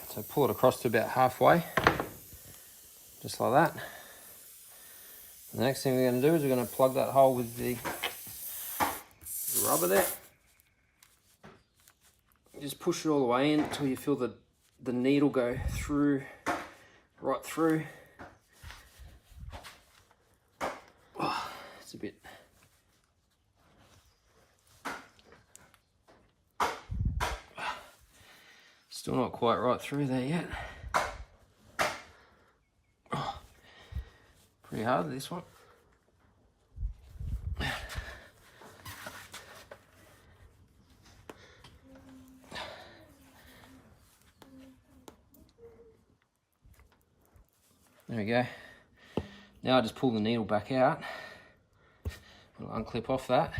So pull it across to about halfway, just like that. The next thing we're going to do is we're going to plug that hole with the rubber there. Just push it all the way in until you feel the needle go through, right through. Oh, it's a bit... Still not quite right through there yet. Oh, pretty hard, this one. There we go. Now I just pull the needle back out. I'll unclip off that.